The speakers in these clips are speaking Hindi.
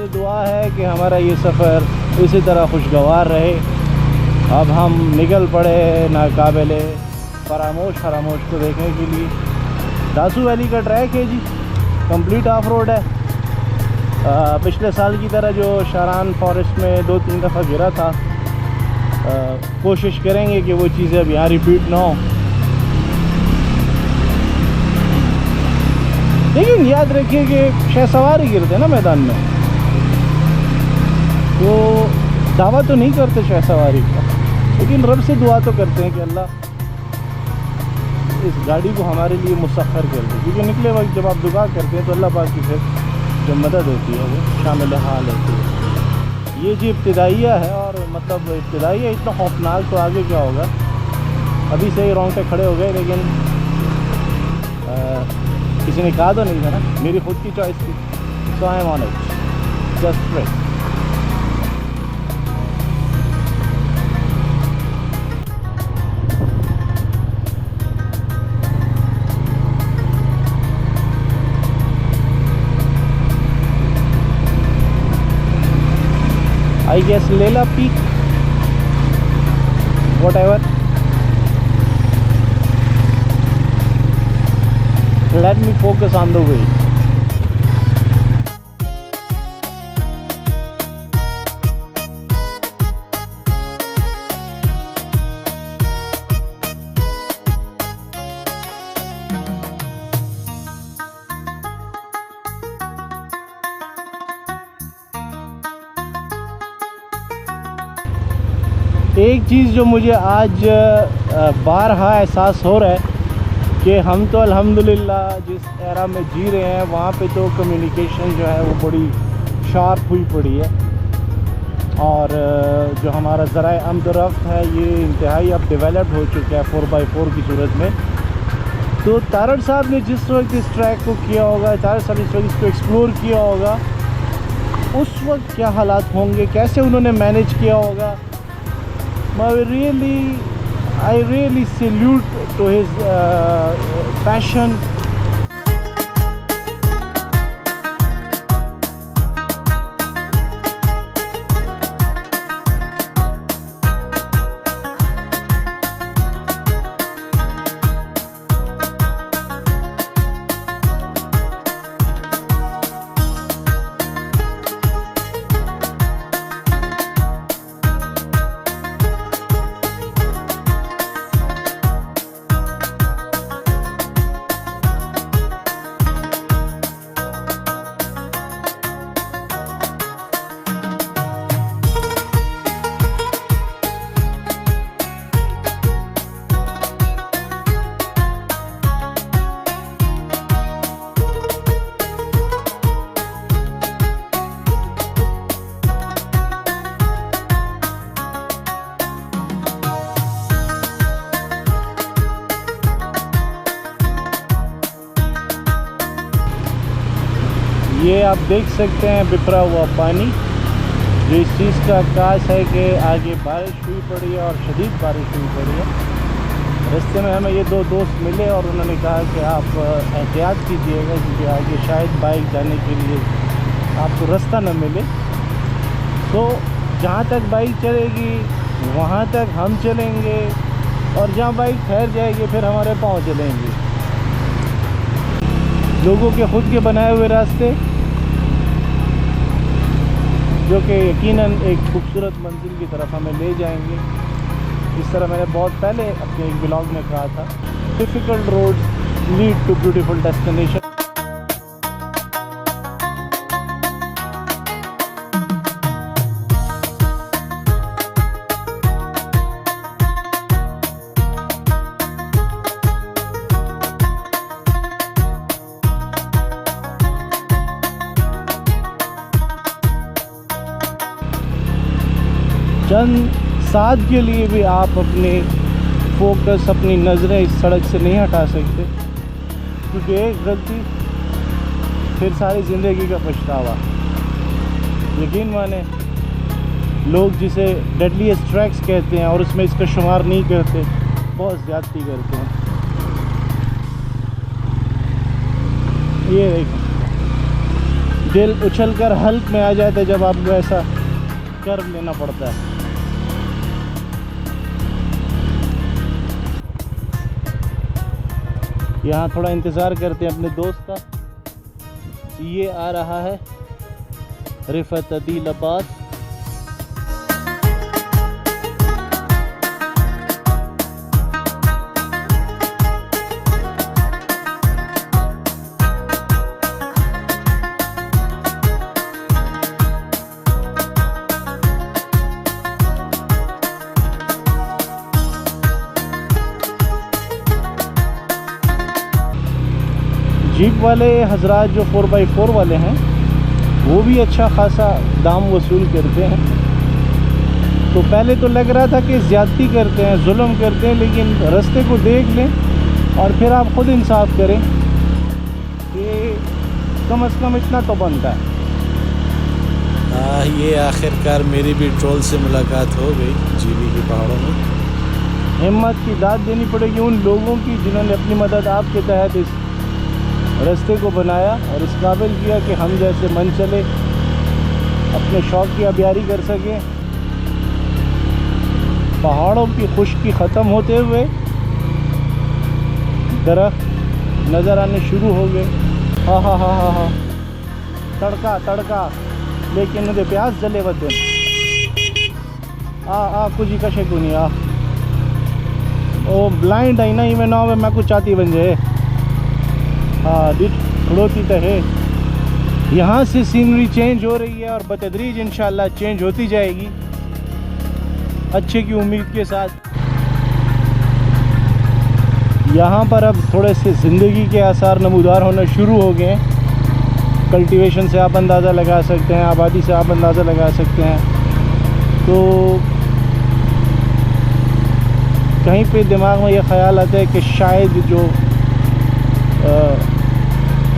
से दुआ है कि हमारा ये सफ़र इसी तरह खुशगवार रहे। अब हम निकल पड़े नाकाबिले फरामोश को देखने के लिए। दासू वैली का ट्रैक है जी, कंप्लीट ऑफ रोड है। पिछले साल की तरह जो शारान फॉरेस्ट में 2-3 दफ़ा गिरा था, कोशिश करेंगे कि वो चीज़ें अब यहाँ रिपीट ना हो। लेकिन याद रखिए कि शहसवार ही गिरते हैं ना मैदान में, तो दावा तो नहीं करते शहसवारी का, लेकिन रब से दुआ तो करते हैं कि अल्लाह इस गाड़ी को हमारे लिए मुसख्खर कर दे। क्योंकि निकले वक्त जब आप दुआ करते हैं तो अल्लाह पाक की फिर जो मदद होती है वो शामिल हाल होती है। ये जी इब्तिदाइया है, और मतलब इब्तिदाइया इतना खौफनाक, तो आगे क्या होगा। अभी से ही रोंगटे खड़े हो गए, लेकिन किसी ने कहा तो नहीं था ना, मेरी खुद की चॉइस थी। So I am on it, just right. I guess Lela Peak, whatever. Let me focus on the way. एक चीज़ जो मुझे आज बारहा एहसास हो रहा है कि हम तो अल्हम्दुलिल्लाह जिस एरा में जी रहे हैं वहाँ पे तो कम्युनिकेशन जो है वो बड़ी शार्प हुई पड़ी है, और जो हमारा ज़राए अमदरफ्त है ये इंतहाई अब डेवलप्ड हो चुका है 4x4 की सूरत में। तो तारड़ साहब ने जिस वक्त इस ट्रैक को किया होगा, तारड़ साहब इस वक्त इसको एक्सप्लोर किया होगा, उस वक्त क्या हालात होंगे, कैसे उन्होंने मैनेज किया होगा। I really salute to his passion. ये आप देख सकते हैं बिखरा हुआ पानी, जो इस चीज़ का आकाश है कि आगे बारिश हुई पड़ी है और शदीद बारिश हुई पड़ी है। रास्ते में हमें ये दो दोस्त मिले और उन्होंने कहा कि आप एहतियात कीजिएगा, क्योंकि आगे शायद बाइक जाने के लिए आपको रास्ता न मिले। तो जहाँ तक बाइक चलेगी वहाँ तक हम चलेंगे, और जहाँ बाइक ठहर जाएगी फिर हमारे पाँव चलेंगे। लोगों के ख़ुद के बनाए हुए रास्ते जो कि यकीनन एक खूबसूरत मंजिल की तरफ हमें ले जाएंगे। इस तरह मैंने बहुत पहले अपने एक ब्लॉग में कहा था, difficult roads lead to beautiful destination. चंद साथ के लिए भी आप अपने फोकस, अपनी नज़रें इस सड़क से नहीं हटा सकते, क्योंकि एक गलती फिर सारी ज़िंदगी का पछतावा। यकीन माने, लोग जिसे डेडलीस्ट ट्रैक्स कहते हैं और उसमें इसका शुमार नहीं करते, बहुत ज़्यादती करते हैं। ये देखें, दिल उछल कर हल्क में आ जाता है जब आपको ऐसा कर्व लेना पड़ता है। यहाँ थोड़ा इंतज़ार करते हैं अपने दोस्त का। ये आ रहा है रिफत अदील अब्बास। जीप वाले हजरात जो 4x4 वाले हैं वो भी अच्छा खासा दाम वसूल करते हैं। तो पहले तो लग रहा था कि ज़्यादती करते हैं, जुल्म करते हैं, लेकिन रास्ते को देख लें और फिर आप ख़ुद इंसाफ करें कि कम से कम इतना तो बनता है। ये आखिरकार मेरी भी ट्रोल से मुलाकात हो गई जीबी के पहाड़ों में। हिम्मत की दाद देनी पड़ेगी उन लोगों की जिन्होंने अपनी मदद आपके तहत इस रास्ते को बनाया और इस काबिल किया कि हम जैसे मन चले अपने शौक़ की अबियारी कर सकें। पहाड़ों की खुश्की ख़त्म होते हुए दरख्त नज़र आने शुरू हो गए। हाँ हाँ हाँ हाँ हाँ, तड़का तड़का, लेकिन उन्हें प्यास जले वदन आ कुछ ही कशे को नहीं आ ओ ब्लाइंड आई ना ही मैं ना मैं कुछ चाहती बन जाए। हाँ दिख खड़ोती तो है। यहाँ से सीनरी चेंज हो रही है और बतदरीज इंशाल्लाह चेंज होती जाएगी अच्छे की उम्मीद के साथ। यहाँ पर अब थोड़े से ज़िंदगी के आसार नमूदार होना शुरू हो गए हैं। कल्टीवेशन से आप अंदाज़ा लगा सकते हैं, आबादी से आप अंदाज़ा लगा सकते हैं। तो कहीं पे दिमाग में ये ख़्याल आता है कि शायद जो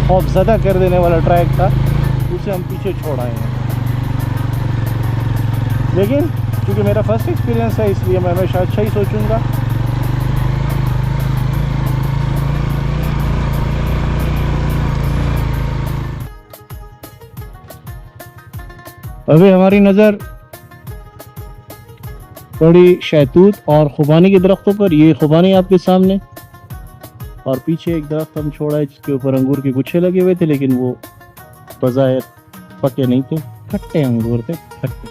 खौफज़दा कर देने वाला ट्रैक था उसे हम पीछे छोड़ आए हैं। लेकिन क्योंकि मेरा फर्स्ट एक्सपीरियंस है इसलिए मैं हमेशा अच्छा ही सोचूंगा। अभी हमारी नज़र पड़ी शहतूत और खुबानी के दरख्तों पर। ये खुबानी आपके सामने, और पीछे एक दरख्त हम छोड़ा है जिसके ऊपर अंगूर के गुच्छे लगे हुए थे, लेकिन वो बज़ाहिर पके नहीं थे, खट्टे अंगूर थे, खट्टे।